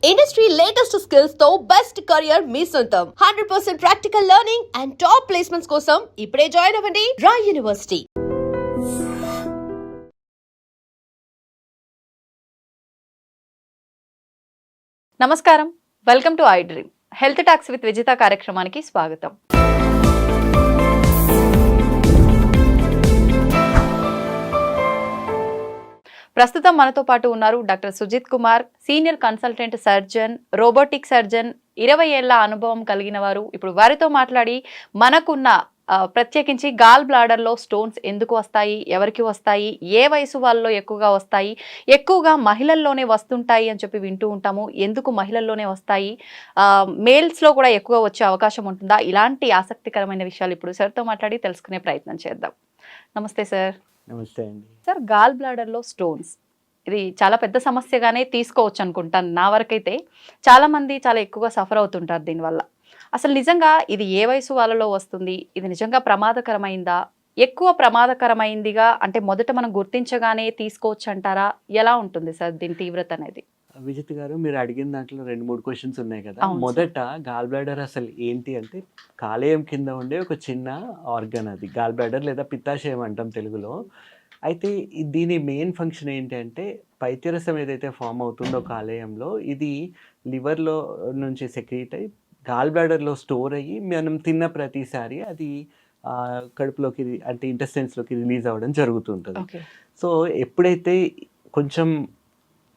Industry latest skills తో best career మీ సొంతం 100% practical learning and top placements కోసం ఇప్పుడే జాయిన్ అవ్వండి రాయ్ యూనివర్సిటీ. నమస్కారం, welcome to iDream. Health talks with Vijitha కార్యక్రమానికి స్వాగతం. ప్రస్తుతం మనతో పాటు ఉన్నారు doctor Sujith Kumar, senior consultant surgeon, robotic surgeon, 20 ఏళ్ల అనుభవం కలిగిన వారు. ఇప్పుడు వారితో మాట్లాడి మనకున్న ప్రత్యేకించి గాల్ బ్లాడర్లో స్టోన్స్ ఎందుకు వస్తాయి, ఎవరికి వస్తాయి, ఏ వయసు వాళ్ళలో ఎక్కువగా వస్తాయి, ఎక్కువగా మహిళల్లోనే వస్తుంటాయి అని చెప్పి వింటూ ఉంటాము. ఎందుకు మహిళల్లోనే వస్తాయి, మేల్స్లో కూడా ఎక్కువ వచ్చే అవకాశం ఉంటుందా, ఇలాంటి ఆసక్తికరమైన విషయాలు ఇప్పుడు సార్తో మాట్లాడి తెలుసుకునే ప్రయత్నం చేద్దాం. నమస్తే సార్. నమస్తే అండి. సార్, గాల్ బ్లాడర్లో స్టోన్స్ ఇది చాలా పెద్ద సమస్యగానే తీసుకోవచ్చు అనుకుంటాను. నా వరకైతే చాలామంది చాలా ఎక్కువగా సఫర్ అవుతుంటారు దీనివల్ల. అసలు నిజంగా ఇది ఏ వయసు వాళ్ళలో వస్తుంది, ఇది నిజంగా ప్రమాదకరమైందా, ఎక్కువ ప్రమాదకరమైందిగా అంటే మొదట మనం గుర్తించగానే తీసుకోవచ్చు అంటారా, ఎలా ఉంటుంది సార్ దీని తీవ్రత అనేది? విజిత్ గారు, మీరు అడిగిన దాంట్లో 2-3 క్వశ్చన్స్ ఉన్నాయి కదా. మొదట గాల్ బ్లాడర్ అసలు ఏంటి అంటే కాలేయం కింద ఉండే ఒక చిన్న ఆర్గన్, అది గాల్ బ్లాడర్ లేదా పిత్తాశయం అంటాం తెలుగులో. అయితే దీని మెయిన్ ఫంక్షన్ ఏంటి అంటే పైత్యరసం ఏదైతే ఫామ్ అవుతుందో కాలేయంలో, ఇది లివర్లో నుంచి సెక్రీట్ అయ్యి గాల్ బ్లాడర్లో స్టోర్ అయ్యి మనం తిన్న ప్రతిసారి అది కడుపులోకి అంటే ఇంటెస్టైన్స్లోకి రిలీజ్ అవ్వడం జరుగుతుంటుంది. సో ఎప్పుడైతే కొంచెం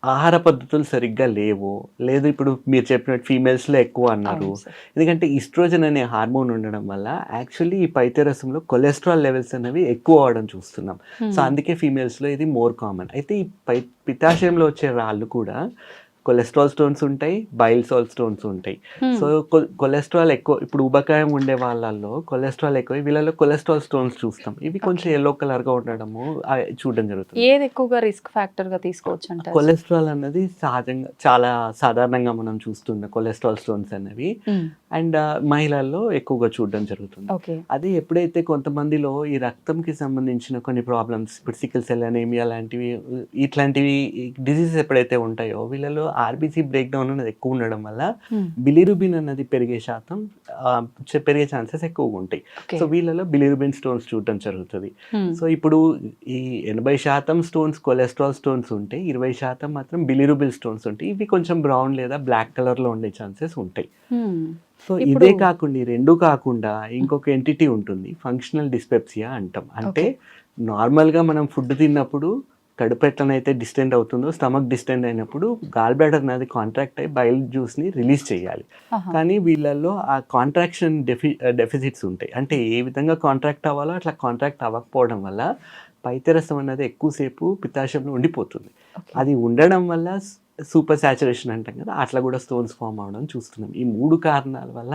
ఆహార పద్ధతులు సరిగ్గా లేవు, లేదు ఇప్పుడు మీరు చెప్పినట్టు ఫీమేల్స్లో ఎక్కువ అన్నారు, ఎందుకంటే ఈస్ట్రోజన్ అనే హార్మోన్ ఉండడం వల్ల యాక్చువల్లీ ఈ పైత్యరసంలో కొలెస్ట్రాల్ లెవెల్స్ అనేవి ఎక్కువ అవడం చూస్తున్నాం. సో అందుకే ఫీమేల్స్లో ఇది మోర్ కామన్. అయితే ఈ పిత్తాశయంలో వచ్చే రాళ్ళు కూడా కొలెస్ట్రాల్ స్టోన్స్ ఉంటాయి, బైల్ సాల్ స్టోన్స్ ఉంటాయి. సో కొలెస్ట్రాల్ ఎక్కువ, ఇప్పుడు ఉబకాయం ఉండే వాళ్ళల్లో కొలెస్ట్రాల్ ఎక్కువ, వీళ్ళలో కొలెస్ట్రాల్ స్టోన్స్ చూస్తాం. ఇవి కొంచెం ఎల్లో కలర్గా ఉండడము చూడడం జరుగుతుంది. ఏది ఎక్కువగా రిస్క్ ఫ్యాక్టర్గా తీసుకోవచ్చు అంటే? కొలెస్ట్రాల్ అన్నది సహజంగా చాలా సాధారణంగా మనం చూస్తున్న కొలెస్ట్రాల్ స్టోన్స్ అనేవి అండ్ మహిళల్లో ఎక్కువగా చూడడం జరుగుతుంది. అది ఎప్పుడైతే కొంతమందిలో ఈ రక్తంకి సంబంధించిన కొన్ని ప్రాబ్లమ్స్, ఇప్పుడు సికిల్ సెల్ అనేమియా లాంటివి, ఇట్లాంటివి డిసీజెస్ ఎప్పుడైతే ఉంటాయో వీళ్ళలో ఆర్బీసీ బ్రేక్ డౌన్ అనేది ఎక్కువ ఉండడం వల్ల బిలిరుబిన్ అన్నది పెరిగే ఛాన్సెస్ ఎక్కువగా ఉంటాయి. సో వీళ్ళలో బిలిరుబిన్ స్టోన్స్ చూడటం జరుగుతుంది. సో ఇప్పుడు ఈ 80% స్టోన్స్ కొలెస్ట్రాల్ స్టోన్స్ ఉంటాయి, 20% మాత్రం బిలిరుబిన్ స్టోన్స్ ఉంటాయి. ఇవి కొంచెం బ్రౌన్ లేదా బ్లాక్ కలర్లో ఉండే ఛాన్సెస్ ఉంటాయి. సో ఇదే కాకుండా, రెండు కాకుండా ఇంకొక ఎంటిటీ ఉంటుంది, ఫంక్షనల్ డిస్పెప్సియా అంటాం. అంటే నార్మల్గా మనం ఫుడ్ తిన్నప్పుడు కడుపు ఎట్లనైతే డిస్టెండ్ అవుతుందో, స్టమక్ డిస్టెండ్ అయినప్పుడు గాల్ బ్లాడర్ అనేది కాంట్రాక్ట్ అయ్యి బైల్ జ్యూస్ని రిలీజ్ చేయాలి. కానీ వీళ్ళల్లో ఆ కాంట్రాక్షన్ డెఫిసిట్స్ ఉంటాయి. అంటే ఏ విధంగా కాంట్రాక్ట్ అవ్వాలో అట్లా కాంట్రాక్ట్ అవ్వకపోవడం వల్ల పైత్యరసం అనేది ఎక్కువసేపు పిత్తాశయంలో ఉండిపోతుంది. అది ఉండడం వల్ల సూపర్ సాచురేషన్ అంటాం కదా, అట్లా కూడా స్టోన్స్ ఫామ్ అవడం చూస్తున్నాం. ఈ 3 కారణాల వల్ల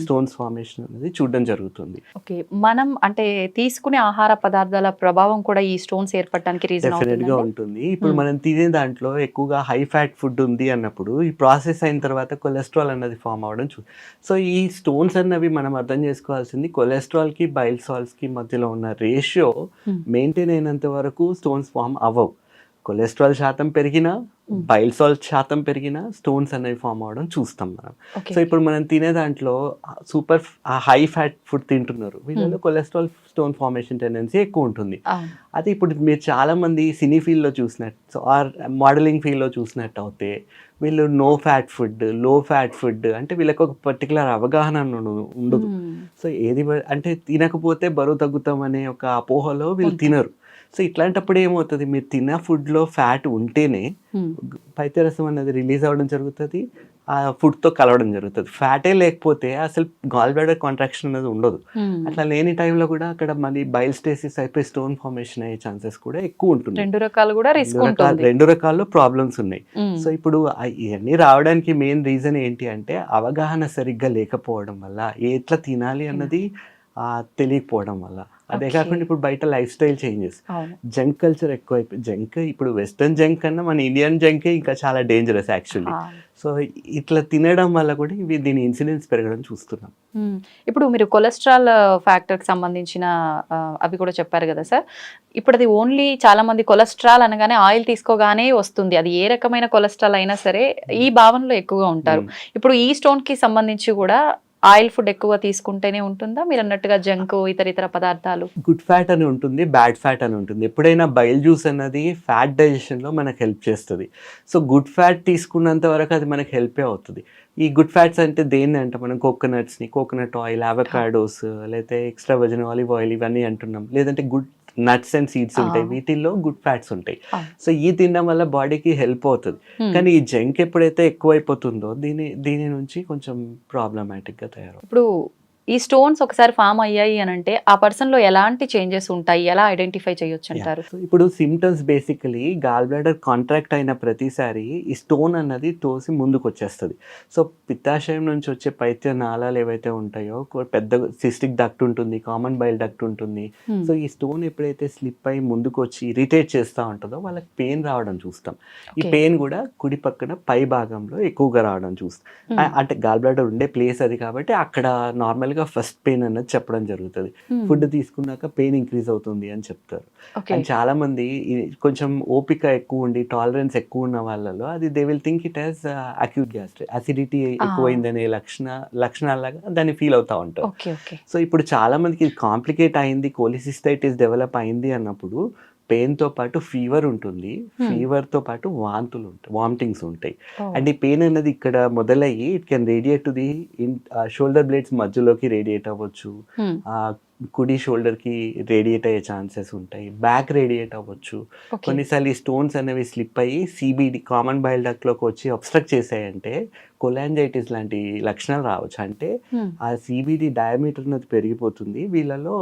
స్టోన్స్ ఫార్మేషన్ అనేది చూడడం జరుగుతుంది. ఓకే, మనం అంటే తీసుకునే ఆహార పదార్థాల ప్రభావం కూడా ఈ స్టోన్స్ ఏర్పడడానికి రీజన్ డెఫినెట్గా ఉంటుంది. ఇప్పుడు మనం తినే దాంట్లో ఎక్కువగా హై ఫ్యాట్ ఫుడ్ ఉంది అన్నప్పుడు ఈ ప్రాసెస్ అయిన తర్వాత కొలెస్ట్రాల్ అన్నది ఫామ్ అవడం సో ఈ స్టోన్స్ అన్నవి మనం అర్థం చేసుకోవాల్సింది, కొలెస్ట్రాల్కి బైల్ సాల్ట్స్కి మధ్యలో ఉన్న రేషియో మెయింటైన్ అయినంత వరకు స్టోన్స్ ఫామ్ అవ్వవు. కొలెస్ట్రాల్ శాతం పెరిగినా, బైల్ సాల్ట్ శాతం పెరిగినా స్టోన్స్ అనేవి ఫామ్ అవడం చూస్తాం మనం. సో ఇప్పుడు మనం తినే దాంట్లో సూపర్ హై ఫ్యాట్ ఫుడ్ తింటున్నారు, వీళ్ళలో కొలెస్ట్రాల్ స్టోన్ ఫార్మేషన్ టెండెన్సీ ఎక్కువ ఉంటుంది. అది ఇప్పుడు మీరు చాలా మంది సినీ ఫీల్డ్లో చూసినట్టు ఆర్ మోడలింగ్ ఫీల్డ్లో చూసినట్టు అయితే వీళ్ళు నో ఫ్యాట్ ఫుడ్, లో ఫ్యాట్ ఫుడ్ అంటే వీళ్ళకి ఒక పర్టికులర్ అవగాహన ఉండదు. సో ఏది అంటే తినకపోతే బరువు తగ్గుతాం అనే ఒక అపోహలో వీళ్ళు తినరు. సో ఇట్లాంటప్పుడు ఏమవుతుంది, మీరు తిన్న ఫుడ్లో ఫ్యాట్ ఉంటేనే పైత్యరసం అనేది రిలీజ్ అవ్వడం జరుగుతుంది, ఆ ఫుడ్తో కలవడం జరుగుతుంది. ఫ్యాటే లేకపోతే అసలు గాల్ బ్లాడర్ కాంట్రాక్షన్ అనేది ఉండదు. అట్లా లేని టైంలో కూడా అక్కడ మళ్ళీ బైల్ స్టేసిస్ అయిపోయి స్టోన్ ఫార్మేషన్ అయ్యే ఛాన్సెస్ కూడా ఎక్కువ ఉంటుంది. 2 రకాలు కూడా రిస్క్ ఉంటుంది, 2 రకాల్లో ప్రాబ్లమ్స్ ఉన్నాయి. సో ఇప్పుడు ఇవన్నీ రావడానికి మెయిన్ రీజన్ ఏంటి అంటే అవగాహన సరిగ్గా లేకపోవడం వల్ల, ఎట్లా తినాలి అన్నది తెలియకపోవడం వల్ల. అదే Okay. కాకుండా ఇప్పుడు బయట లైఫ్ స్టైల్ చేంజెస్, అవును. జంక్ కల్చర్ ఎక్కువైపోయింది. జంక్ ఇప్పుడు వెస్టర్న్ జంక్ కన్నా మన ఇండియన్ జంకే ఇంకా చాలా డేంజరస్ యాక్చువల్లీ. సో ఇట్లా తినడం వల్ల కూడా దీని ఇన్సిడెన్స్ పెరగడం చూస్తున్నాం. ఇప్పుడు మీరు కొలెస్ట్రాల్ ఫ్యాక్టర్కి సంబంధించిన అవి కూడా చెప్పారు కదా సార్. ఇప్పుడు అది ఓన్లీ చాలా మంది కొలెస్ట్రాల్ అనగానే ఆయిల్ తీసుకోగానే వస్తుంది. అది ఏ రకమైన కొలెస్ట్రాల్ అయినా సరే ఈ భావనలో ఎక్కువగా ఉంటారు. ఇప్పుడు ఈ స్టోన్ కి సంబంధించి కూడా ఆయిల్ ఫుడ్ ఎక్కువ తీసుకుంటేనే ఉంటుందా, మీరు అన్నట్టుగా జంక్ ఇతర పదార్థాలు? గుడ్ ఫ్యాట్ అని ఉంటుంది, బ్యాడ్ ఫ్యాట్ అని ఉంటుంది. ఎప్పుడైనా బైల్ జ్యూస్ అన్నది ఫ్యాట్ డైజెషన్లో మనకు హెల్ప్ చేస్తుంది. సో గుడ్ ఫ్యాట్ తీసుకున్నంత వరకు అది మనకి హెల్పే అవుతుంది. ఈ గుడ్ ఫ్యాట్స్ అంటే దేన్ని అంటే మనం కోకోనట్స్ని, కోకోనట్ ఆయిల్, అవకాడోస్, లేకపోతే ఎక్స్ట్రా వర్జిన్ ఆలివ్ ఆయిల్ ఇవన్నీ అంటున్నాం. లేదంటే గుడ్ నట్స్ అండ్ సీడ్స్ ఉంటాయి, వీటిల్లో గుడ్ ఫ్యాట్స్ ఉంటాయి. సో ఈ తినడం వల్ల బాడీకి హెల్ప్ అవుతుంది. కానీ ఈ జంక్ ఎప్పుడైతే ఎక్కువైపోతుందో దీని నుంచి కొంచెం ప్రాబ్లమాటిక్గా తయారవుతుంది. ఇప్పుడు ఈ స్టోన్స్ ఒకసారి ఫామ్ అయ్యాయి అని అంటే ఆ పర్సన్ లో ఎలాంటి చేంజెస్ ఉంటాయి, ఎలా ఐడెంటిఫై చేయొచ్చు అంటారు? సో ఇప్పుడు symptoms basically gallbladder contract అయిన ప్రతిసారి ఈ స్టోన్ అన్నది తోసి ముందుకు వచ్చేస్తుంది. సో పిత్తాశయం నుంచి వచ్చే పైత్య నాళాలు ఏవైతే ఉంటాయో, పెద్ద సిస్టిక్ డక్ట్ ఉంటుంది, కామన్ బైల్ డక్ట్ ఉంటుంది. సో ఈ స్టోన్ ఎప్పుడైతే స్లిప్ అయి ముందుకు వచ్చి ఇరిటేట్ చేస్తూ ఉంటుందో వాళ్ళకి పెయిన్ రావడం చూస్తాం. ఈ పెయిన్ కూడా కుడి పక్కన పై భాగంలో ఎక్కువగా రావడం చూస్తాం. అంటే గాల్ బ్లాడర్ ఉండే ప్లేస్ అది కాబట్టి అక్కడ నార్మల్గా ఫస్ట్ పెయిన్ అన్నది చెప్పడం జరుగుతుంది. ఫుడ్ తీసుకున్నాక పెయిన్ ఇంక్రీజ్ అవుతుంది అని చెప్తారు. అండ్ చాలా మంది కొంచెం ఓపిక ఎక్కువ ఉండి టాలరెన్స్ ఎక్కువ ఉన్న వాళ్ళలో అది they will think it as acute gastric, acidity ఎక్కువైందనే లక్షణాలాగా దాన్ని ఫీల్ అవుతా ఉంటారు. సో ఇప్పుడు చాలా మందికి ఇది కాంప్లికేట్ అయింది, కోలిసిస్టైటిస్ డెవలప్ అయింది అన్నప్పుడు పెయిన్తో పాటు ఫీవర్ ఉంటుంది, ఫీవర్తో పాటు వాంతులు ఉంటాయి, వామిటింగ్స్ ఉంటాయి. అండ్ ఈ పెయిన్ అనేది ఇక్కడ మొదలయ్యి it can radiate to the shoulder blades మధ్యలోకి రేడియేట్ అవ్వచ్చు, కుడి షోల్డర్కి రేడియేట్ అయ్యే ఛాన్సెస్ ఉంటాయి, బ్యాక్ రేడియేట్ అవ్వచ్చు. కొన్నిసార్లు ఈ స్టోన్స్ అనేవి స్లిప్ అయ్యి సిబిడి కామన్ బైల్ డక్ట్లోకి వచ్చి అబ్స్ట్రక్ట్ చేసాయంటే కొలాంజైటిస్ లాంటి లక్షణాలు రావచ్చు. అంటే ఆ సిబిడి డయామీటర్ అనేది పెరిగిపోతుంది. వీళ్ళలో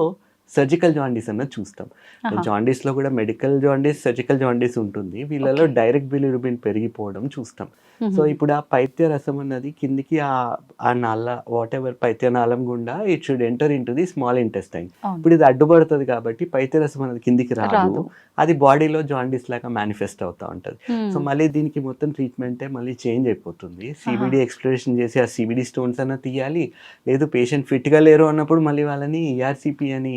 సర్జికల్ జాండీస్ అన్నది చూస్తాం. జాండీస్లో కూడా మెడికల్ జాండీస్, సర్జికల్ జాండీస్ ఉంటుంది. వీళ్ళలో డైరెక్ట్ బిలిరుబిన్ పెరిగిపోవడం చూస్తాం. సో ఇప్పుడు ఆ పైత్య రసం అన్నది కిందికి ఆ నాళ వాట్ ఎవర్ పైత్య నాళం గుండా it should enter in to the small intestine. ఇప్పుడు ఇది అడ్డుపడుతుంది కాబట్టి పైత్య రసం అనేది కిందికి రాదు, అది బాడీలో జాండీస్ లాగా మేనిఫెస్ట్ అవుతూ ఉంటుంది. సో మళ్ళీ దీనికి మొత్తం ట్రీట్మెంటే మళ్ళీ చేంజ్ అయిపోతుంది. సిబిడి ఎక్స్ప్లోరేషన్ చేసి ఆ సిబిడి స్టోన్స్ అన్న తీయాలి, లేదు పేషెంట్ ఫిట్గా లేరు అన్నప్పుడు మళ్ళీ వాళ్ళని ఈఆర్సిపి అని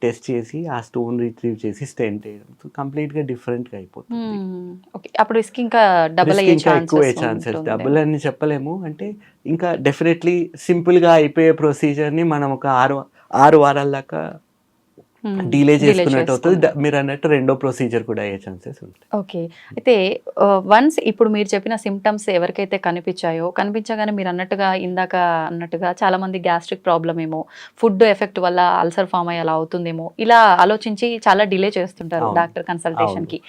టెస్ట్ చేసి ఆ స్టోన్ రిట్రీవ్ చేసి స్టెంట్ వేయడం కంప్లీట్గా డిఫరెంట్గా అయిపోతుంది. అప్పుడు రిస్క్ ఇంకా డబుల్ అయ్యే ఛాన్సెస్, డబుల్ అని చెప్పలేము. అంటే ఇంకా డెఫినెట్లీ సింపుల్గా అయిపోయే ప్రొసీజర్ని మనం ఒక 6 వారాల దాకా డిలే చేసుకున్నట్టు అవుతుంది. మీరు అన్నట్టు రెండో ప్రొసీజర్ కూడా అయ్యే ఛాన్సెస్ ఉంటాయి. ఓకే, అయితే వన్స్ ఇప్పుడు మీరు చెప్పిన సిమ్టమ్స్ ఎవరికైతే కనిపించగానే మీరు ఇందాక అన్నట్టుగా చాలా మంది గ్యాస్ట్రిక్ ప్రాబ్లమ్ ఏమో, ఫుడ్ ఎఫెక్ట్ వల్ల అల్సర్ ఫామ్ అయ్యి అలా అవుతుందేమో, ఇలా ఆలోచించి చాలా డిలే చేస్తుంటారు డాక్టర్ కన్సల్టేషన్కి.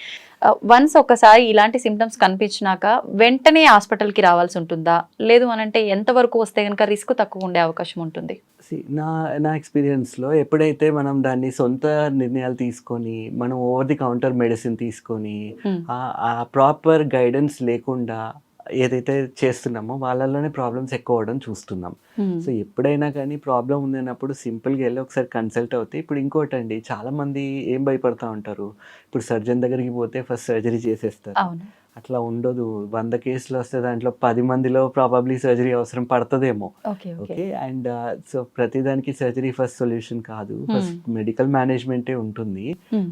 వన్స్ ఒకసారి ఇలాంటి సిమ్టమ్స్ కనిపించినాక వెంటనే హాస్పిటల్కి రావాల్సి ఉంటుందా, లేదు అని అంటే ఎంతవరకు వస్తే కనుక రిస్క్ తక్కువ ఉండే అవకాశం ఉంటుంది? నా ఎక్స్పీరియన్స్లో ఎప్పుడైతే మనం దాన్ని సొంత నిర్ణయాలు తీసుకొని మనం ఓవర్ ది కౌంటర్ మెడిసిన్ తీసుకొని ఆ ప్రాపర్ గైడెన్స్ లేకుండా ఏదైతే చేస్తున్నామో వాళ్ళలోనే ప్రాబ్లమ్స్ ఎక్కువ అవడం చూస్తున్నాం. సో ఎప్పుడైనా కానీ ప్రాబ్లం ఉందన్నప్పుడు సింపుల్గా వెళ్ళి ఒకసారి కన్సల్ట్ అవుతే. ఇప్పుడు ఇంకోటి అండి, చాలా మంది ఏం భయపడతా ఉంటారు, ఇప్పుడు సర్జన్ దగ్గరికి పోతే ఫస్ట్ సర్జరీ చేసేస్తారు. అట్లా ఉండదు. 100 కేసులు వస్తే దాంట్లో 10 మందిలో ప్రాబబ్లీ సర్జరీ అవసరం పడుతుందేమో. ఓకే, అండ్ సో ప్రతిదానికి సర్జరీ ఫస్ట్ సొల్యూషన్ కాదు, ఫస్ట్ మెడికల్ మేనేజ్మెంటే ఉంటుంది.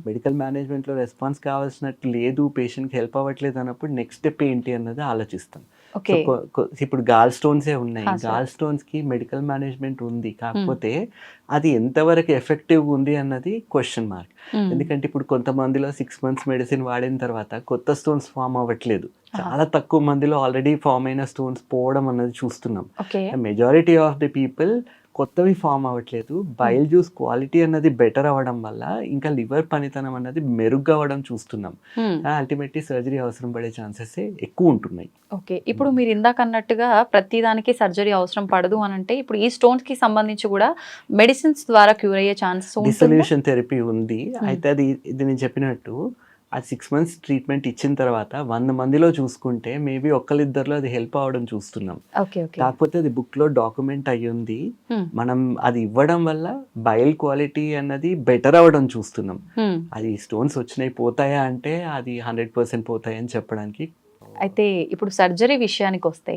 మెడికల్ మేనేజ్మెంట్లో రెస్పాన్స్ కావాల్సినట్టు లేదు, పేషెంట్కి హెల్ప్ అవ్వట్లేదు అన్నప్పుడు నెక్స్ట్ స్టెప్ ఏంటి అన్నది ఆలోచిస్తాం. ఇప్పుడు గాల్ స్టోన్సే ఉన్నాయి, గాల్ స్టోన్స్ కి మెడికల్ మేనేజ్మెంట్ ఉంది, కాకపోతే అది ఎంతవరకు ఎఫెక్టివ్ ఉంది అన్నది క్వశ్చన్ మార్క్. ఎందుకంటే ఇప్పుడు కొంతమందిలో 6 months మెడిసిన్ వాడిన తర్వాత కొత్త స్టోన్స్ ఫామ్ అవ్వట్లేదు, చాలా తక్కువ మందిలో ఆల్రెడీ ఫామ్ అయిన స్టోన్స్ పోవడం అన్నది చూస్తున్నాం. మెజారిటీ ఆఫ్ ది పీపుల్ కొత్తవి ఫామ్ అవ్వట్లేదు. బైల్ జ్యూస్ క్వాలిటీ అన్నది బెటర్ అవ్వడం వల్ల ఇంకా లివర్ పనితనం అన్నది మెరుగ్గా అవ్వడం చూస్తున్నాం. అల్టిమేట్లీ సర్జరీ అవసరం పడే ఛాన్సెస్ ఎక్కువ ఉంటున్నాయి. ఓకే, ఇప్పుడు మీరు ఇందాక అన్నట్టుగా ప్రతి దానికి సర్జరీ అవసరం పడదు అని అంటే ఇప్పుడు ఈ స్టోన్స్ కి సంబంధించి కూడా మెడిసిన్స్ ద్వారా క్యూర్ అయ్యే ఛాన్సెస్, డిసొల్యూషన్ థెరపీ ఉంది. అయితే ఇది నేను చెప్పినట్టు ఆ 6 months ట్రీట్మెంట్ ఇచ్చిన తర్వాత 100 మందిలో చూసుకుంటే మేబీ ఒక్కరిద్దరిలో అది హెల్ప్ అవ్వడం చూస్తున్నాం. ఓకే. ఓకే. కాకపోతే అది బుక్లో డాక్యుమెంట్ అయ్యింది. మనం అది ఇవ్వడం వల్ల బయల్ క్వాలిటీ అన్నది బెటర్ అవ్వడం చూస్తున్నాం. అది స్టోన్స్ వచ్చినాయి పోతాయా అంటే అది 100% పోతాయి అని చెప్పడానికి. అయితే ఇప్పుడు సర్జరీ విషయానికి వస్తే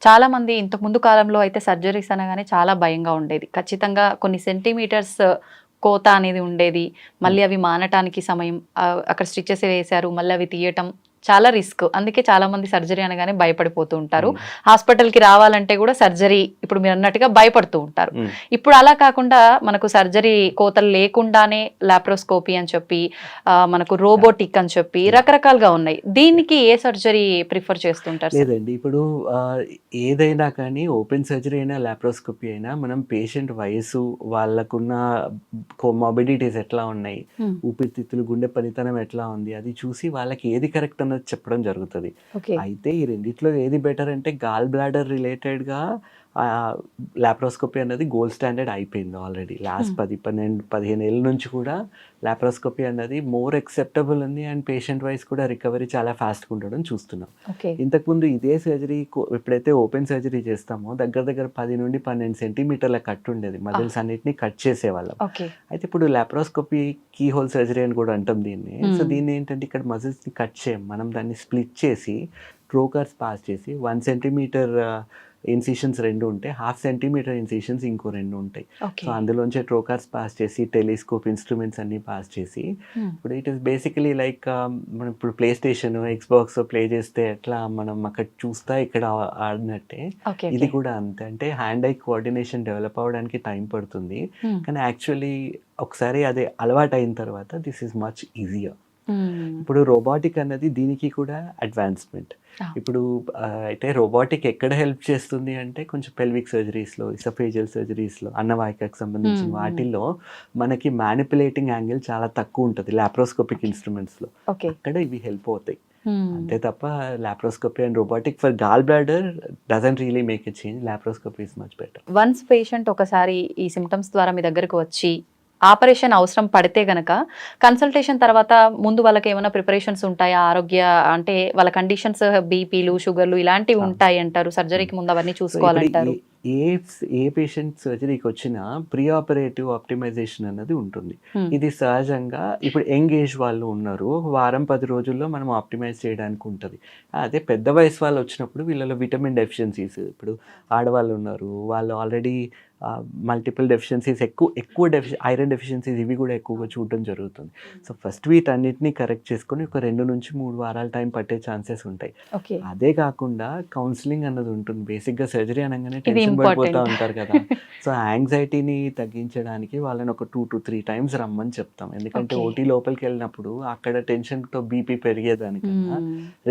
చాలా మంది ఇంతకు ముందు కాలంలో అయితే సర్జరీస్ అనగానే చాలా భయంగా ఉండేది. ఖచ్చితంగా కొన్ని సెంటీమీటర్స్ కోత అనేది ఉండేది. మళ్ళీ అవి మానటానికి సమయం, అక్కడ స్టిచెస్ వేశారు, మళ్ళీ అవి తీయటం చాలా రిస్క్. అందుకే చాలా మంది సర్జరీ అనగానే భయపడిపోతూ ఉంటారు. హాస్పిటల్కి రావాలంటే కూడా సర్జరీ ఇప్పుడు మీరు అన్నట్టుగా భయపడుతూ ఉంటారు. ఇప్పుడు అలా కాకుండా మనకు సర్జరీ కోతలు లేకుండానే లాప్రోస్కోపీ అని చెప్పి, మనకు రోబోటిక్ అని చెప్పి రకరకాలుగా ఉన్నాయి. దీనికి ఏ సర్జరీ ప్రిఫర్ చేస్తుంటారు? లేదండి, ఇప్పుడు ఏదైనా కానీ ఓపెన్ సర్జరీ అయినా లాప్రోస్కోపీ అయినా మనం పేషెంట్ వయసు, వాళ్ళకున్న కోమార్బిడిటీస్ ఎట్లా ఉన్నాయి, ఊపిరితిత్తులు, గుండె పనితనం ఎట్లా ఉంది, అది చూసి వాళ్ళకి ఏది కరెక్ట్ అన్నది చెప్పడం జరుగుతుంది. అయితే ఈ రెండిట్లో ఏది బెటర్ అంటే గాల్ బ్లాడర్ రిలేటెడ్గా లాప్రోస్కోపీ అనేది గోల్డ్ స్టాండర్డ్ అయిపోయింది ఆల్రెడీ. లాస్ట్ 10-15 ఏళ్ళ నుంచి కూడా లాప్రోస్కోపీ అన్నది మోర్ యాక్సెప్టబుల్ ఉంది అండ్ పేషెంట్ వైజ్ కూడా రికవరీ చాలా ఫాస్ట్గా ఉండడం చూస్తున్నాం. ఇంతకుముందు ఇదే సర్జరీ ఎప్పుడైతే ఓపెన్ సర్జరీ చేస్తామో దగ్గర 10 నుండి 12 సెంటీమీటర్ల కట్ ఉండేది, మజిల్స్ అన్నిటిని కట్ చేసేవాళ్ళం. అయితే ఇప్పుడు లాప్రోస్కోపీ కీ హోల్ సర్జరీ అని కూడా అంటాం దీన్ని. సో దీన్ని ఏంటంటే ఇక్కడ మజిల్స్ని కట్ చేయం, మనం దాన్ని స్ప్లిట్ చేసి ట్రోకర్స్ పాస్ చేసి 1 సెంటీమీటర్ ఇన్సిషన్స్ 2 ఉంటాయి, 1/2 సెంటీమీటర్ ఇన్సిషన్స్ ఇంకో 2 ఉంటాయి. సో అందులోంచే ట్రోకర్స్ పాస్ చేసి టెలిస్కోప్ ఇన్స్ట్రుమెంట్స్ అన్ని పాస్ చేసి ఇప్పుడు ఇట్ ఈస్ బేసికలీ లైక్ మనం ఇప్పుడు ప్లే స్టేషన్, ఎక్స్బాక్స్ ప్లే చేస్తే ఎట్లా మనం అక్కడ చూస్తా ఇక్కడ ఆడినట్టే ఇది కూడా అంతే. అంటే హ్యాండ్ ఐ కోఆర్డినేషన్ డెవలప్ అవ్వడానికి టైం పడుతుంది, కానీ యాక్చువల్లీ ఒకసారి అదే అలవాటు అయిన తర్వాత దిస్ ఈజ్ మచ్ ఈజియర్. ఇప్పుడు రోబోటిక్ అన్నది దీనికి కూడా అడ్వాన్స్మెంట్. ఇప్పుడు అయితే రోబోటిక్ ఎక్కడ హెల్ప్ చేస్తుంది అంటే కొంచెం పెల్విక్ సర్జరీస్లో, ఇసోఫేజియల్ సర్జరీస్లో, అన్నవాహికకు సంబంధించిన వాటిల్లో మనకి మ్యానిపులేటింగ్ యాంగిల్ చాలా తక్కువ ఉంటుంది లాప్రోస్కోపిక్ ఇన్స్ట్రుమెంట్స్లో, అక్కడ ఇవి హెల్ప్ అవుతాయి. అంతే తప్ప laparoscopy and robotic for gallbladder doesn't really make a change. Laparoscopy is much better. Once patient ఒకసారి ఈ సిమ్టమ్స్ ద్వారా మీ దగ్గరకు వచ్చి ఆపరేషన్ అవసరం పడితే గనక కన్సల్టేషన్ తర్వాత ముందు వాళ్ళకి ఏమైనా ప్రిపరేషన్స్ ఉంటాయా? ఆరోగ్య అంటే వాళ్ళ కండిషన్స్, బీపీలు, షుగర్లు ఇలాంటివి ఉంటాయి అంటారు. సర్జరీకి ముందు అవన్నీ చూసుకోవాలంటారు. ఏ పేషెంట్ సర్జరీకి వచ్చినా ప్రీ ఆపరేటివ్ ఆప్టిమైజేషన్ అన్నది ఉంటుంది. ఇది సహజంగా ఇప్పుడు యంగ్ ఏజ్ వాళ్ళు ఉన్నారు, వారం 10 రోజుల్లో మనం ఆప్టిమైజ్ చేయడానికి ఉంటుంది. అదే పెద్ద వయసు వాళ్ళు వచ్చినప్పుడు వీళ్ళలో విటమిన్ డెఫిషియన్సీస్, ఇప్పుడు ఆడవాళ్ళు ఉన్నారు, వాళ్ళు ఆల్రెడీ మల్టిపుల్ డెఫిషియన్సీస్, ఎక్కువ ఐరన్ డెఫిషియన్సీస్ ఇవి కూడా ఎక్కువగా చూడడం జరుగుతుంది. సో ఫస్ట్ వీటన్నిటిని కరెక్ట్ చేసుకొని ఒక 2 నుంచి 3 వారాల టైం పట్టే ఛాన్సెస్ ఉంటాయి. అదే కాకుండా కౌన్సిలింగ్ అన్నది ఉంటుంది. బేసిక్గా సర్జరీ అనగానే టెన్షన్ పడిపోతూ ఉంటారు కదా, సో యాంగ్జైటీని తగ్గించడానికి వాళ్ళని ఒక 2 to 3 times రమ్మని చెప్తాం. ఎందుకంటే ఓటీ లోపలికి వెళ్ళినప్పుడు అక్కడ టెన్షన్తో బీపీ పెరిగేదానికన్నా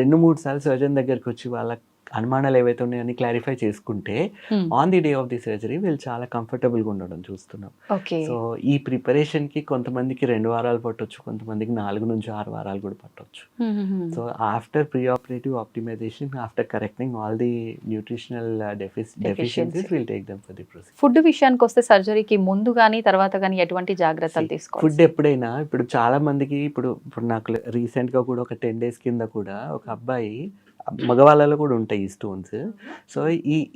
2-3 సార్లు సర్జన్ దగ్గరికి వచ్చి వాళ్ళ అనుమానాలు ఏవైతే ఉన్నాయని క్లారిఫై చేసుకుంటే on the day of the surgery వీళ్ళు చాలా కంఫర్టబుల్గా ఉండడం చూస్తున్నాం. సో ఈ ప్రిపరేషన్కి కొంతమందికి 2 వారాలు పట్టొచ్చు, కొంతమందికి 4 నుంచి 6 వారాలు కూడా పట్టొచ్చు. So after preoperative optimization, after correcting all the nutritional deficiencies will take them for the procedure. Food విషయానికి వస్తే సర్జరీకి ముందు కానీ తర్వాత కానీ ఎటువంటి జాగ్రత్తలు తీసుకోవాలి? ఫుడ్ ఎప్పుడైనా ఇప్పుడు చాలా మందికి ఇప్పుడు నాకు రీసెంట్గా కూడా ఒక 10 days కింద కూడా ఒక అబ్బాయి, మగవాళ్ళలో కూడా ఉంటాయి ఈ స్టోన్స్. సో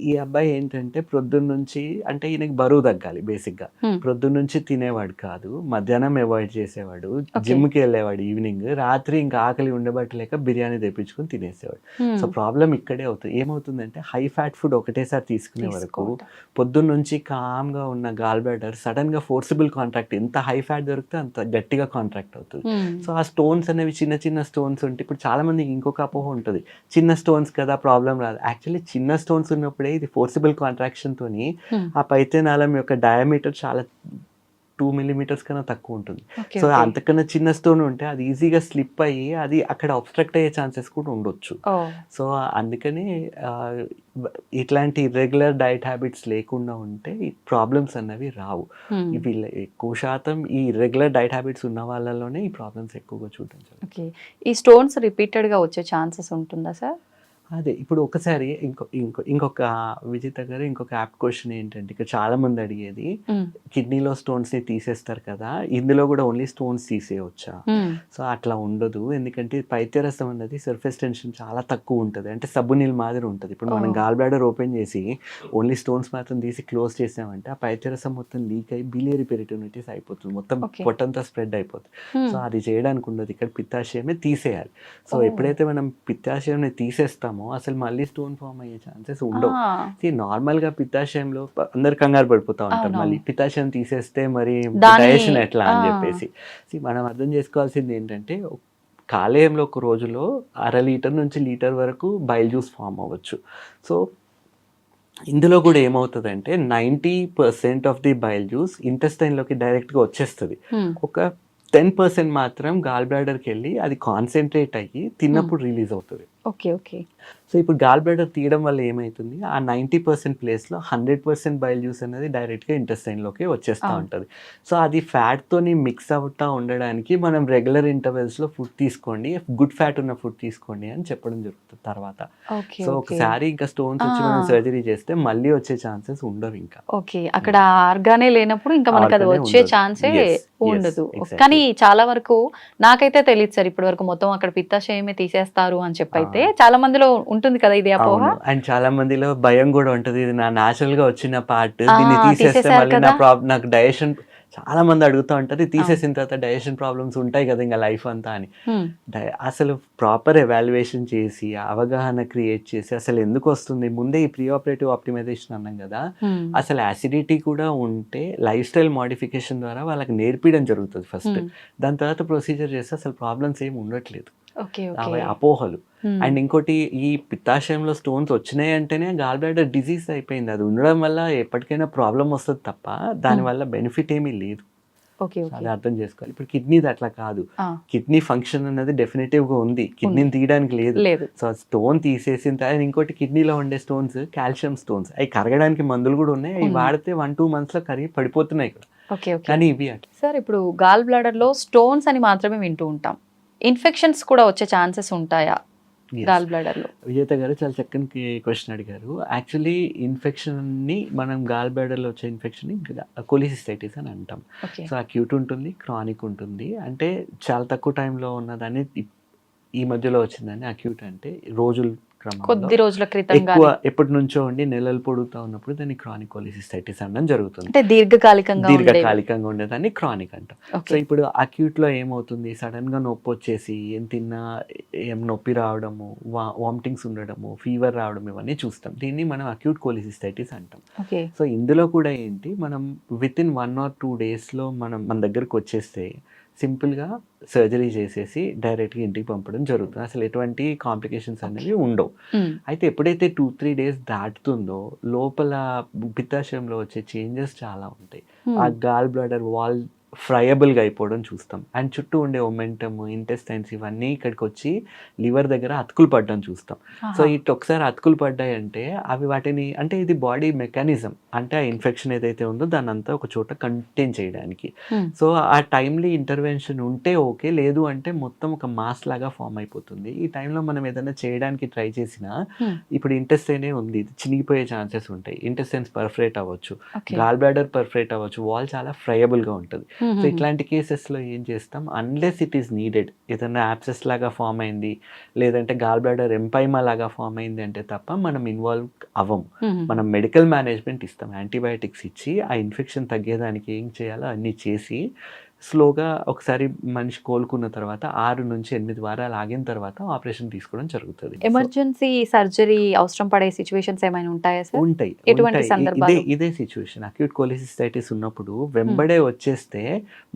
ఈ అబ్బాయి ఏంటంటే ప్రొద్దున్న నుంచి, అంటే ఈయనకి బరువు తగ్గాలి బేసిక్గా, ప్రొద్దున్న నుంచి తినేవాడు కాదు, మధ్యాహ్నం అవాయిడ్ చేసేవాడు, జిమ్కి వెళ్ళేవాడు ఈవినింగ్, రాత్రి ఇంకా ఆకలి ఉండబట్టలేక బిర్యానీ తెప్పించుకొని తినేసేవాడు. సో ప్రాబ్లం ఇక్కడే అవుతుంది. ఏమవుతుందంటే హై ఫ్యాట్ ఫుడ్ ఒకటేసారి తీసుకునే వరకు పొద్దున్న నుంచి కామ్గా ఉన్న గాల్ బ్లాడర్ సడన్ గా ఫోర్సిబుల్ కాంట్రాక్ట్, ఎంత హై ఫ్యాట్ దొరికితే అంత గట్టిగా కాంట్రాక్ట్ అవుతుంది. సో ఆ స్టోన్స్ అనేవి చిన్న స్టోన్స్ ఉంటే, ఇప్పుడు చాలా మందికి ఇంకొక అపోహ ఉంటుంది, చిన్న స్టోన్స్ కదా ప్రాబ్లం రాదు. యాక్చువల్లీ చిన్న స్టోన్స్ ఉన్నప్పుడే ఇది ఫోర్సిబుల్ కాంట్రాక్షన్ తోని ఆ పైత్యనాళం యొక్క డయామీటర్ చాలా 2 millimeters కన్నా తక్కువ ఉంటుంది. సో అంతకన్నా చిన్న స్టోన్ ఉంటే అది ఈజీగా స్లిప్ అయ్యి అది అక్కడ అబ్స్ట్రక్ట్ అయ్యే ఛాన్సెస్ కూడా ఉండొచ్చు. సో అందుకని ఇట్లాంటి ఇర్రెగ్యులర్ డైట్ హ్యాబిట్స్ లేకుండా ఉంటే ఈ ప్రాబ్లమ్స్ అన్నవి రావు. ఇవి ఎక్కువ శాతం ఈ ఇర్రెగ్యులర్ డైట్ హ్యాబిట్స్ ఉన్న వాళ్ళలోనే ఈ ప్రాబ్లమ్స్ ఎక్కువగా చూడడం జరుగుతుంది. ఈ స్టోన్స్ రిపీటెడ్గా వచ్చే ఛాన్సెస్ ఉంటుందా సార్? అదే ఇప్పుడు ఒకసారి ఇంకొక విజిత గారు ఇంకొక యాప్ క్వశ్చన్ ఏంటంటే ఇక్కడ చాలా మంది అడిగేది కిడ్నీలో స్టోన్స్ ని తీసేస్తారు కదా, ఇందులో కూడా ఓన్లీ స్టోన్స్ తీసేయవచ్చా? సో అట్లా ఉండదు, ఎందుకంటే పైత్యరసం అన్నది సర్ఫేస్ టెన్షన్ చాలా తక్కువ ఉంటుంది, అంటే సబ్బు నీళ్ళు మాదిరి ఉంటుంది. ఇప్పుడు మనం గాల్ బ్లాడర్ ఓపెన్ చేసి ఓన్లీ స్టోన్స్ మాత్రం తీసి క్లోజ్ చేసామంటే ఆ పైత్యరసం మొత్తం లీక్ అయ్యి బిలియరీ పెరిటోనిటిస్ అయిపోతుంది, మొత్తం పొట్టంతా స్ప్రెడ్ అయిపోతుంది. సో అది చేయడానికి ఉండదు, ఇక్కడ పిత్తాశయమే తీసేయాలి. సో ఎప్పుడైతే మనం పిత్తాశయంని తీసేస్తామో అసలు మళ్ళీ స్టోన్ ఫామ్ అయ్యే ఛాన్సెస్ ఉండవు. నార్మల్ గా పిత్తాశయంలో అందరు కంగారు పడిపోతా ఉంటారు, మళ్ళీ పిత్తాశయం తీసేస్తే మరి డైజెషన్ ఎట్లా అని చెప్పేసి. మనం అర్థం చేసుకోవాల్సింది ఏంటంటే కాలేయంలో ఒక రోజులో 1/2 లీటర్ నుంచి లీటర్ వరకు బైల్ జ్యూస్ ఫామ్ అవ్వచ్చు. సో ఇందులో కూడా ఏమవుతుందంటే 90% ఆఫ్ ది బైల్ జ్యూస్ ఇంటెస్టైన్లోకి డైరెక్ట్గా వచ్చేస్తుంది. ఒక 10% మాత్రం గాల్ బ్లాడర్కి వెళ్ళి అది కాన్సన్ట్రేట్ అయ్యి తిన్నప్పుడు రిలీజ్ అవుతుంది. Okay okay. సో ఇప్పుడు గాల్ బ్లాడర్ తీయడం వల్ల ఏమవుతుంది, ఆ 90% ప్లేస్లో 100% బైల్ జ్యూస్ అనేది డైరెక్ట్గా ఇంటెస్టైన్లోకి వచ్చేస్తూ ఉంటుంది. సో అది ఫ్యాట్తోని మిక్స్ అవుతా ఉండడానికి మనం రెగ్యులర్ ఇంటర్వెల్స్లో ఫుడ్ తీసుకోండి, గుడ్ ఫ్యాట్ ఉన్న ఫుడ్ తీసుకోండి అని చెప్పడం జరుగుతుంది తర్వాత. సో ఒకసారి ఇంకా స్టోన్స్ వచ్చి మనం సర్జరీ చేస్తే మళ్ళీ వచ్చే ఛాన్సెస్ ఉండవు ఇంకా. ఓకే, అక్కడ ఆర్గానే లేనప్పుడు ఇంకా మనకు అది వచ్చే ఛాన్సే ఉండదు. కానీ చాలా వరకు నాకైతే తెలియదు సార్ ఇప్పటి వరకు మొత్తం అక్కడ పిత్తాశయమే తీసేస్తారు అని చెప్పైతే చాలా మందిలో ఉంటుంది కదా ఇది అపోహ. అండ్ చాలా మందిలో భయం కూడా ఉంటది, ఇది నా న్యాచురల్ గా వచ్చిన పార్ట్, దీన్ని తీసేస్తే మళ్ళీ నాకు డైజెషన్, చాలా మంది అడుగుతూ ఉంటారు తీసేసిన తర్వాత డైజెషన్ ప్రాబ్లమ్స్ ఉంటాయి కదా ఇంకా లైఫ్ అంతా అని. అసలు ప్రాపర్ ఎవాల్యుయేషన్ చేసి అవగాహన క్రియేట్ చేసి అసలు ఎందుకు వస్తుంది, ముందే ఈ ప్రీ ఆపరేటివ్ ఆప్టిమైజేషన్ అన్నాం కదా, అసలు యాసిడిటీ కూడా ఉంటే లైఫ్ స్టైల్ మోడిఫికేషన్ ద్వారా వాళ్ళకి నేర్పించడం జరుగుతుంది ఫస్ట్, దాని తర్వాత ప్రొసీజర్ చేస్తే అసలు ప్రాబ్లమ్స్ ఏమి ఉండట్లేదు, అపోహలు. అండ్ ఇంకోటి ఈ పిత్తాశయంలో స్టోన్స్ వచ్చినాయి అంటేనే గాల్ బ్లాడర్ డిజీజ్ అయిపోయింది, అది ఉండడం వల్ల ఎప్పటికైనా ప్రాబ్లం వస్తుంది తప్ప దానివల్ల బెనిఫిట్ ఏమీ లేదు, అది అర్థం చేసుకోవాలి. ఇప్పుడు కిడ్నీది అట్లా కాదు, కిడ్నీ ఫంక్షన్ అనేది డెఫినెటివ్ గా ఉంది, కిడ్నీని తీయడానికి లేదు. సో స్టోన్ తీసేసిన తర్వాత ఇంకోటి కిడ్నీలో ఉండే స్టోన్స్ కాల్షియం స్టోన్స్, అవి కరగడానికి మందులు కూడా ఉన్నాయి, అవి వాడితే 1-2 months లో కరిగి పడిపోతున్నాయి ఇక్కడ. కానీ ఇవి సార్ ఇప్పుడు గాల్ బ్లాడర్ లో స్టోన్స్ అని మాత్రమే వింటూ ఉంటాం, ఇన్ఫెక్షన్స్ కూడా వచ్చే ఛాన్సెస్ ఉంటాయా గాల్ బ్లాడర్ లో? విజేత గారు చాలా చక్కని క్వశ్చన్ అడిగారు. యాక్చువల్లీ ఇన్ఫెక్షన్ ని మనం గాల్ బ్లాడర్ లో వచ్చే ఇన్ఫెక్షన్ కొలిసిస్టైటిస్ అని అంటాం. సో అక్యూట్ ఉంటుంది, క్రానిక్ ఉంటుంది, అంటే చాలా తక్కువ టైంలో ఉన్నదాన్ని ఈ మధ్యలో వచ్చిందని అక్యూట్ అంటే రోజులు కొద్ది రోజుల క్రితం ఎక్కువ ఎప్పటి నుంచో ఉండి నెలలు పొడుగుతా ఉన్నప్పుడు దాన్ని క్రానిక్ కొలిసిస్టైటిస్ అనడం జరుగుతుంది, అంటే దీర్ఘకాలికంగా ఉండేదాన్ని క్రానిక్ అంటాం. సో ఇప్పుడు అక్యూట్ లో ఏమవుతుంది, సడన్ గా నొప్పి వచ్చేసి ఏం తిన్నా ఏం నొప్పి రావడము, వామిటింగ్స్ ఉండడము, ఫీవర్ రావడం, ఇవన్నీ చూస్తాం, దీన్ని మనం అక్యూట్ కొలిసిస్టైటిస్ అంటాం. సో ఇందులో కూడా ఏంటి, మనం విత్ ఇన్ 1 or 2 days లో మన దగ్గరకు వచ్చేస్తే సింపుల్గా సర్జరీ చేసేసి డైరెక్ట్గా ఇంటికి పంపడం జరుగుతుంది, అసలు ఎటువంటి కాంప్లికేషన్స్ అనేవి ఉండవు. అయితే ఎప్పుడైతే 2-3 days దాటుతుందో లోపల పిత్తాశయంలో వచ్చే చేంజెస్ చాలా ఉంటాయి, ఆ గాల్ బ్లాడర్ వాల్ ఫ్రైయబుల్గా అయిపోవడం చూస్తాం, అండ్ చుట్టూ ఉండే ఒమెంటమ్, ఇంటెస్టైన్స్ ఇవన్నీ ఇక్కడికి వచ్చి లివర్ దగ్గర అతుకులు పడడం చూస్తాం. సో ఇటు ఒకసారి అతుకులు పడ్డాయంటే అవి వాటిని, అంటే ఇది బాడీ మెకానిజం, అంటే ఆ ఇన్ఫెక్షన్ ఏదైతే ఉందో దాన్ని అంతా ఒక చోట కంటైన్ చేయడానికి. సో ఆ టైమ్లీ ఇంటర్వెన్షన్ ఉంటే ఓకే, లేదు అంటే మొత్తం ఒక మాస్ లాగా ఫామ్ అయిపోతుంది. ఈ టైంలో మనం ఏదైనా చేయడానికి ట్రై చేసినా, ఇప్పుడు ఇంటెస్టైనే ఉంది, చినిగిపోయే ఛాన్సెస్ ఉంటాయి, ఇంటెస్టైన్స్ పర్ఫరేట్ అవ్వచ్చు, గాల్ బ్లాడర్ పర్ఫరేట్ అవ్వచ్చు, వాల్ చాలా ఫ్రైయబుల్గా ఉంటుంది. సో ఇట్లాంటి కేసెస్లో ఏం చేస్తాం, అన్లెస్ ఇట్ ఈస్ నీడెడ్, ఏదైనా యాప్సెస్ లాగా ఫామ్ అయింది లేదంటే గాల్ బ్లాడర్ ఎంపైమా లాగా ఫామ్ అయింది అంటే తప్ప మనం ఇన్వాల్వ్ అవ్వము. మనం మెడికల్ మేనేజ్మెంట్ ఇస్తాం, యాంటీబయాటిక్స్ ఇచ్చి ఆ ఇన్ఫెక్షన్ తగ్గేదానికి ఏం చేయాలో అన్నీ చేసి స్లోగా ఒకసారి మనిషి కోలుకున్న తర్వాత 6 నుంచి 8 వారాలు ఆగిన తర్వాత ఆపరేషన్ తీసుకోవడం జరుగుతుంది. ఎమర్జెన్సీ సర్జరీ అవసరం పడే సిచ్యువేషన్స్ ఏమైనా ఉంటాయా సార్? ఉంటాయి. ఇదే సిచ్యువేషన్ అక్యూట్ కొలిసిస్టైటిస్ ఉన్నప్పుడు వెంబడే వచ్చేస్తే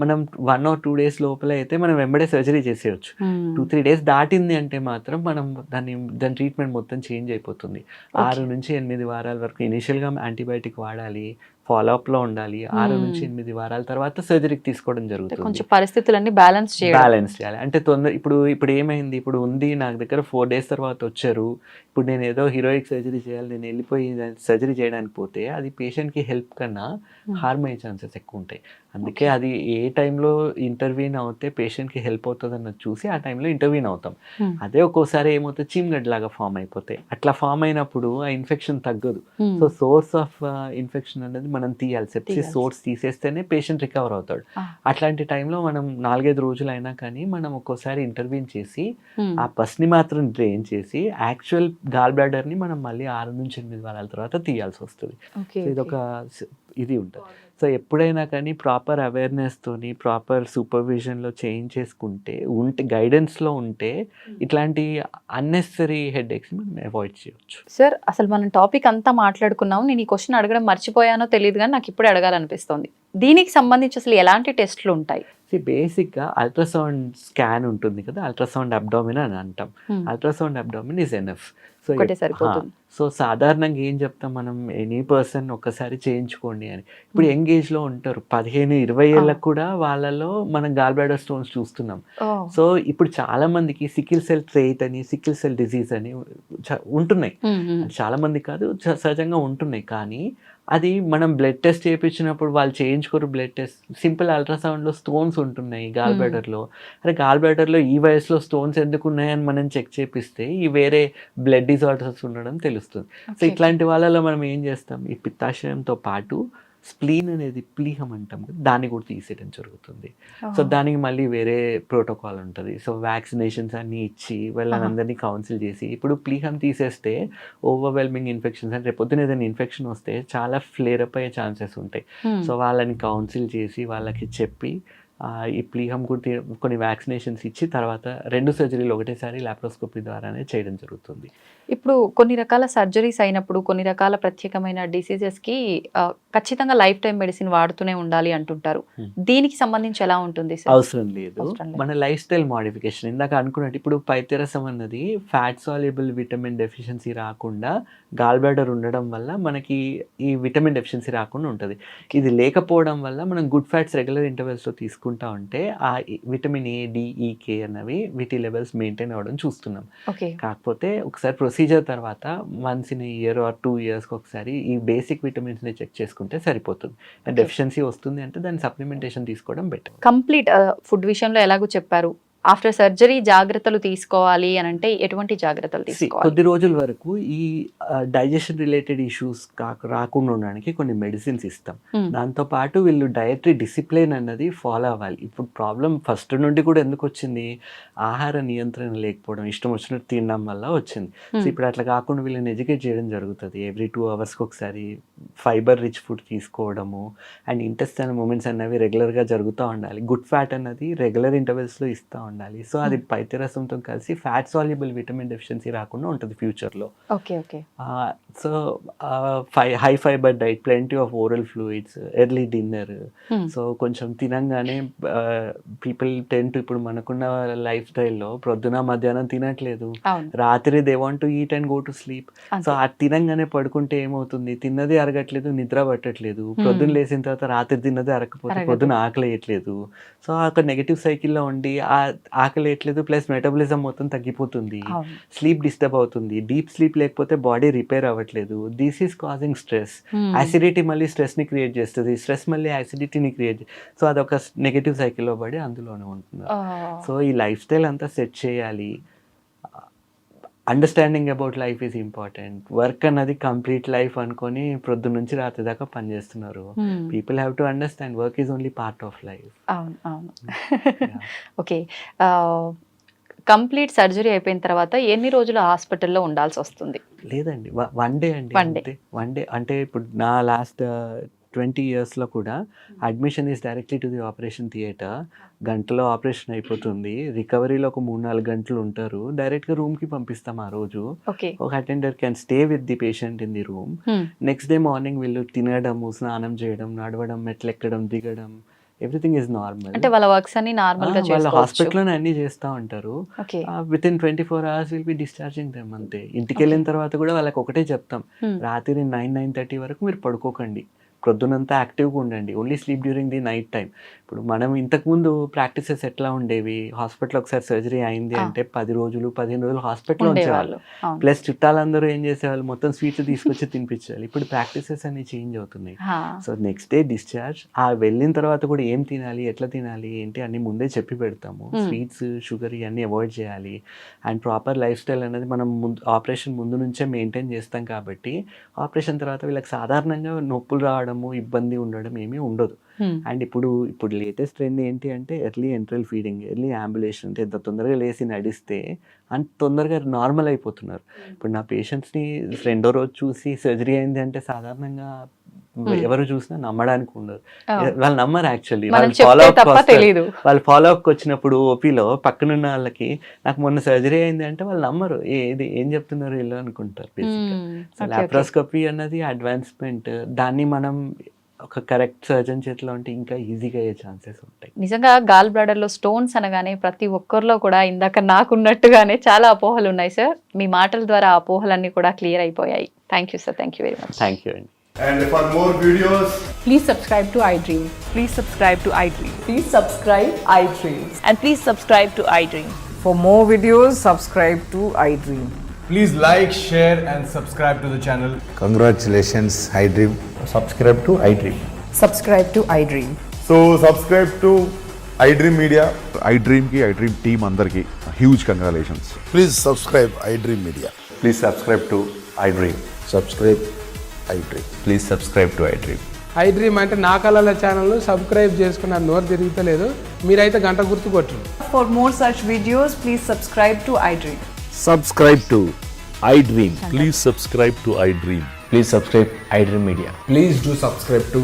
మనం 1 or 2 days లోపల అయితే మనం వెంబడే సర్జరీ చేసేయచ్చు. 2-3 days దాటింది అంటే మాత్రం మనం దాని ట్రీట్మెంట్ మొత్తం చేంజ్ అయిపోతుంది. 6 నుంచి 8 వారాల వరకు ఇనిషియల్గా యాంటీబయాటిక్ వాడాలి, ఫాలోఅప్ లో ఉండాలి. 6 నుంచి 8 వారాల తర్వాత సర్జరీకి తీసుకోవడం జరుగుతుంది. కొంచెం పరిస్థితులన్నీ బ్యాలెన్స్ చేయాలి. బ్యాలెన్స్ చేయాలి. అంటే ఇప్పుడు ఏమైంది, ఇప్పుడు ఉంది నాకు దగ్గర 4 days తర్వాత వచ్చారు, ఇప్పుడు నేను ఏదో హీరోయిక్ సర్జరీ చేయాలి, నేను వెళ్ళిపోయి సర్జరీ చేయడానికి పోతే అది పేషెంట్కి హెల్ప్ కన్నా హార్మ్ అయ్యే ఛాన్సెస్ ఎక్కువ ఉంటాయి. అందుకే అది ఏ టైంలో ఇంటర్వ్యూన్ అవుతే పేషెంట్కి హెల్ప్ అవుతుంది అన్నది చూసి ఆ టైంలో ఇంటర్వ్యూన్ అవుతాం. అదే ఒక్కోసారి ఏమవుతుంది, చీమగడ్డ లాగా ఫామ్ అయిపోతాయి. అట్లా ఫామ్ అయినప్పుడు ఆ ఇన్ఫెక్షన్ తగ్గదు. సో సోర్స్ ఆఫ్ ఇన్ఫెక్షన్ అనేది మనం తీయాలి. సెప్సిస్ సోర్స్ తీసేస్తేనే పేషెంట్ రికవర్ అవుతాడు. అట్లాంటి టైంలో మనం 4-5 రోజులు అయినా కానీ మనం ఒక్కోసారి ఇంటర్వ్యూన్ చేసి ఆ పస్ని మాత్రం డ్రైన్ చేసి యాక్చువల్ గాల్ బ్లాడర్ని మనం మళ్ళీ 6 నుంచి 8 వారాల తర్వాత తీయాల్సి వస్తుంది. సో ఇదొక ఇది ఉంటుంది. సో ఎప్పుడైనా కానీ ప్రాపర్ అవేర్నెస్తోని ప్రాపర్ సూపర్విజన్లో చేసుకుంటే గైడెన్స్లో ఉంటే ఇట్లాంటి అన్నెసరీ హెడేక్స్ మనం అవాయిడ్ చేయవచ్చు. సార్ అసలు మనం టాపిక్ అంతా మాట్లాడుకున్నాము. నేను ఈ క్వశ్చన్ అడగడం మర్చిపోయానో తెలియదు కానీ నాకు ఇప్పుడే అడగాలనిపిస్తుంది. దీనికి సంబంధించి అసలు ఎలాంటి టెస్ట్లు ఉంటాయి? బేసిక్గా అల్ట్రాసౌండ్ స్కాన్ ఉంటుంది కదా, అల్ట్రాసౌండ్ అబ్డామిన్ అని అంటాం. Ultrasound abdomen is enough. So సాధారణంగా ఏం చెప్తాం మనం, ఎనీ పర్సన్ ఒక్కసారి చేయించుకోండి అని. ఇప్పుడు యంగ్ ఏజ్లో ఉంటారు, 15-20 ఏళ్ళకు కూడా వాళ్ళలో మనం గాల్ బ్లాడర్ స్టోన్స్ చూస్తున్నాం. సో ఇప్పుడు చాలా మందికి సికిల్ సెల్ ట్రేట్ అని, సికిల్ సెల్ డిజీజ్ అని ఉంటున్నాయి. చాలా మంది కాదు, సహజంగా ఉంటున్నాయి. కానీ అది మనం బ్లడ్ టెస్ట్ చేయించినప్పుడు వాళ్ళు చేయించుకోరు. బ్లడ్ టెస్ట్ సింపుల్ అల్ట్రాసౌండ్లో స్టోన్స్ ఉంటున్నాయి గాల్ బ్లాడర్లో. అరే గాల్ బ్లాడర్లో ఈ వయసులో స్టోన్స్ ఎందుకు ఉన్నాయని మనం చెక్ చేపిస్తే ఈ వేరే బ్లడ్ డిజార్డర్స్ ఉండడం తెలుస్తుంది. సో ఇట్లాంటి వాళ్ళలో మనం ఏం చేస్తాం, ఈ పిత్తాశయంతో పాటు స్ప్లీన్ అనేది ప్లీహం అంటాం కదా, దాన్ని కూడా తీసేయడం జరుగుతుంది. సో దానికి మళ్ళీ వేరే ప్రోటోకాల్ ఉంటుంది. సో వ్యాక్సినేషన్స్ అన్నీ ఇచ్చి వాళ్ళందరినీ కౌన్సిల్ చేసి, ఇప్పుడు ప్లీహం తీసేస్తే ఓవర్వెల్మింగ్ ఇన్ఫెక్షన్స్ అంటే రేపొద్దున ఏదైనా ఇన్ఫెక్షన్ వస్తే చాలా ఫ్లేర్ అప్ అయ్యే ఛాన్సెస్ ఉంటాయి. సో వాళ్ళని కౌన్సిల్ చేసి వాళ్ళకి చెప్పి ఈ ప్లీహం కూడా కొన్ని వ్యాక్సినేషన్స్ ఇచ్చి తర్వాత 2 సర్జరీలు ఒకటేసారి లాప్రోస్కోపీ ద్వారానే చేయడం జరుగుతుంది. ఇప్పుడు కొన్ని రకాల సర్జరీస్ అయినప్పుడు కొన్ని రకాల ప్రత్యేకమైన డిసీజెస్కి ఖచ్చితంగా లైఫ్ టైం మెడిసిన్ వాడుతూనే ఉండాలి అంటుంటారు. దీనికి సంబంధించి ఎలా ఉంటుంది? అవసరం లేదు. మన లైఫ్ స్టైల్ మోడిఫికేషన్ ఇందాక అనుకున్నట్టు ఇప్పుడు పైత్యరసం అన్నది ఫ్యాట్ సాల్యుబుల్ విటమిన్ డెఫిషియన్సీ రాకుండా గాల్ బ్లాడర్ ఉండడం వల్ల మనకి ఈ విటమిన్ డెఫిషియన్సీ రాకుండా ఉంటుంది. ఇది లేకపోవడం వల్ల మనం గుడ్ ఫ్యాట్స్ రెగ్యులర్ ఇంటర్వెల్స్లో తీసుకుంటా ఉంటే ఆ విటమిన్ ఏ, డి, ఈ, కే అన్నవి వీటి లెవెల్స్ మెయింటైన్ అవ్వడం చూస్తున్నాం. కాకపోతే ఒకసారి ప్రొసీజర్ తర్వాత వన్స్ ఇన్ ఇయర్ ఆర్ 2 yearsకి ఒకసారి ఈ బేసిక్ విటమిన్స్ని చెక్ చేసుకుంటే సరిపోతుంది. డెఫిషియన్సీ వస్తుంది అంటే దాని సప్లిమెంటేషన్ తీసుకోవడం బెటర్. కంప్లీట్ ఫుడ్ విషయంలో ఎలాగో చెప్పారు. ఆఫ్టర్ సర్జరీ జాగ్రత్తలు తీసుకోవాలి అని అంటే ఎటువంటి జాగ్రత్తలు తీసుకోవాలి? కొద్ది రోజుల వరకు ఈ డైజెషన్ రిలేటెడ్ ఇష్యూస్ రాకుండా ఉండడానికి కొన్ని మెడిసిన్స్ ఇస్తాం. దాంతో పాటు వీళ్ళు డయటరీ డిసిప్లిన్ అన్నది ఫాలో అవ్వాలి. ఇప్పుడు ప్రాబ్లం ఫస్ట్ నుండి కూడా ఎందుకు వచ్చింది, ఆహార నియంత్రణ లేకపోవడం, ఇష్టం వచ్చినట్టు తినడం వల్ల వచ్చింది. సో ఇప్పుడు అట్లా కాకుండా వీళ్ళని ఎడ్యుకేట్ చేయడం జరుగుతుంది. ఎవ్రీ 2 hours ఒకసారి ఫైబర్ రిచ్ ఫుడ్ తీసుకోవడము అండ్ ఇంటెస్టైనల్ మూమెంట్స్ అనేవి రెగ్యులర్గా జరుగుతూ ఉండాలి. గుడ్ ఫ్యాట్ అన్నది రెగ్యులర్ ఇంటర్వెల్స్లో ఇస్తూ ఉండాలి. సో అది పైత్యరసంతో కలిసి ఫ్యాట్ సాల్యుబుల్ విటమిన్ డెఫిషియన్సీ రాకుండా ఉంటుంది ఫ్యూచర్లో. So high fibre diet, plenty of oral fluids, early dinner. So కొంచెం తినంగానే పీపుల్ టెంట్ ఇప్పుడు మనకున్న లైఫ్ స్టైల్లో ప్రొద్దున మధ్యాహ్నం తినట్లేదు, రాత్రి they want to eat and go to sleep. So ఆ తినంగానే పడుకుంటే ఏమవుతుంది, తిన్నది అరగట్లేదు, నిద్ర పట్టట్లేదు, ప్రొద్దున లేచిన తర్వాత రాత్రి తిన్నది అరగకపోతే పొద్దున ఆకలి వేయట్లేదు. సో ఒక నెగటివ్ సైకిల్లో ఉండి ఆకలి వేయట్లేదు, ప్లస్ మెటబాలిజం మొత్తం తగ్గిపోతుంది, స్లీప్ డిస్టర్బ్ అవుతుంది, డీప్ స్లీప్ లేకపోతే బాడీ రిపేర్ అవ్వట్లేదు. This is causing stress. Acidity మళ్ళీ స్ట్రెస్ని క్రియేట్ చేస్తుంది, స్ట్రెస్ మళ్ళీ యాసిడిటీని క్రియేట్. సో అదొక నెగటివ్ సైకిల్లో పడి అందులోనే ఉంటుంది. సో ఈ లైఫ్ స్టైల్ అంతా సెట్ చేయాలి. Understanding about life is important. Work అన్నది కంప్లీట్ లైఫ్ అనుకొని ప్రొద్దు నుంచి రాత్రి దాకా పనిచేస్తున్నారు. People have to understand work is only part of life. అవును. ఓకే, కంప్లీట్ సర్జరీ అయిపోయిన తర్వాత ఎన్ని రోజులు హాస్పిటల్లో ఉండాల్సి వస్తుంది? లేదండి, 1 day అండి. 1 day అంటే ఇప్పుడు నా లాస్ట్ 20 yearsలో కూడా admission is directly to the operation theatre. గంటలో ఆపరేషన్ అయిపోతుంది, రికవరీలో ఒక 3-4 గంటలు ఉంటారు, డైరెక్ట్గా రూమ్కి పంపిస్తాం. ఆ రోజు ఒక attender can stay with the patient in the room. Next day morning వీళ్ళు తినడము, స్నానం చేయడం, నడవడం, మెట్లు ఎక్కడం, దిగడం, ఎవ్రీథింగ్ ఈజ్ నార్మల్. అంటే వాళ్ళ వర్క్స్ అన్ని నార్మల్ గా వాళ్ళ హాస్పిటల్లోనే అన్ని చేస్తూ ఉంటారు. With in 24 hours will be discharging them. అంతే. ఇంటికి వెళ్ళిన తర్వాత కూడా వాళ్ళకి ఒకటే చెప్తాం, రాత్రి 9-9:30 వరకు మీరు పడుకోకండి, ప్రొద్దునంతా యాక్టివ్గా ఉండండి, only sleep during the night time. ఇప్పుడు మనం ఇంతకుముందు ప్రాక్టీసెస్ ఎట్లా ఉండేవి, హాస్పిటల్ ఒకసారి సర్జరీ అయింది అంటే 10 రోజులు 15 రోజులు హాస్పిటల్లో ఉంచేవాళ్ళు. అవును. ప్లస్ చుట్టాలందరూ ఏం చేసేవాళ్ళు, మొత్తం స్వీట్స్ తీసుకొచ్చి తినిపించాలి. ఇప్పుడు ప్రాక్టీసెస్ అన్ని చేంజ్ అవుతున్నాయి. సో నెక్స్ట్ డే డిశ్చార్జ్, ఆ వెళ్ళిన తర్వాత కూడా ఏం తినాలి, ఎట్లా తినాలి ఏంటి అన్ని ముందే చెప్పి పెడతాము. స్వీట్స్ షుగర్ ఇవన్నీ అవాయిడ్ చేయాలి. అండ్ ప్రాపర్ లైఫ్ స్టైల్ అనేది మనం ఆపరేషన్ ముందు నుంచే మెయింటైన్ చేస్తాం కాబట్టి ఆపరేషన్ తర్వాత వీళ్ళకి సాధారణంగా నొప్పులు రావడము, ఇబ్బంది ఉండడం ఏమీ ఉండదు. అండ్ ఇప్పుడు లేటెస్ట్ ట్రెండ్ ఏంటి అంటే ఎర్లీ ఎంట్రల్ ఫీడింగ్, ఎర్లీ అంబులేషన్, అంటే ఎంత తొందరగా లేచి నడిస్తే అంత తొందరగా నార్మల్ అయిపోతున్నారు. ఇప్పుడు నా పేషెంట్స్ని 2వ రోజు చూసి సర్జరీ అయింది అంటే సాధారణంగా ఎవరు చూసినా నమ్మడానికి ఉండదు. వాళ్ళు నమ్మరు యాక్చువల్లీ. వాళ్ళు ఫాలో అప్ వచ్చినప్పుడు ఓపీలో పక్కనున్న వాళ్ళకి నాకు మొన్న సర్జరీ అయింది అంటే వాళ్ళు నమ్మరు, ఇది ఏం చెప్తున్నారు వీళ్ళు అనుకుంటారు. బేసిక్గా లాప్రోస్కోపీ అన్నది అడ్వాన్స్మెంట్, దాన్ని మనం ఒక కరెక్ట్ సర్జన్ చేతిలో ఉంటే ఇంకా ఈజీగా అయ్యే ఛాన్సెస్ ఉంటాయి. నిజంగా గాల్ బ్లాడర్ లో స్టోన్స్ అనగానే ప్రతి ఒక్కరిలో కూడా ఇందాక నాకున్నట్టుగానే చాలా అపోహలు ఉన్నాయి సార్. మీ మాటల ద్వారా ఆ అపోహలన్నీ కూడా క్లియర్ అయిపోయాయి. Thank you sir, thank you very much. Thank you అండి. And for more videos, Please subscribe to iDream. Please subscribe to iDream. Please subscribe iDream. And please subscribe to iDream. For more videos, subscribe to iDream. please like, share and subscribe to the channel. Congratulations, iDream. Subscribe to iDream. Subscribe to iDream. So subscribe to iDream Media. iDream ki iDream team andarki huge congratulations. Please subscribe iDream Media. Please subscribe to iDream. Subscribe iDream. Please subscribe to iDream. iDream అంటే నా కళల ఛానల్ను subscribe చేసుకున్న నోరు తిరుగుతలేదు, మీరైతే గంట గుర్తు కొట్టండి. For more such videos, please subscribe to iDream. Subscribe to iDream. Please subscribe to iDream. Please subscribe iDream Media. Please do subscribe to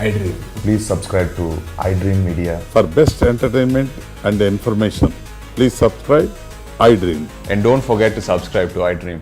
iDream. Please subscribe to iDream Media. For best entertainment and information, please subscribe iDream. And don't forget to subscribe to iDream.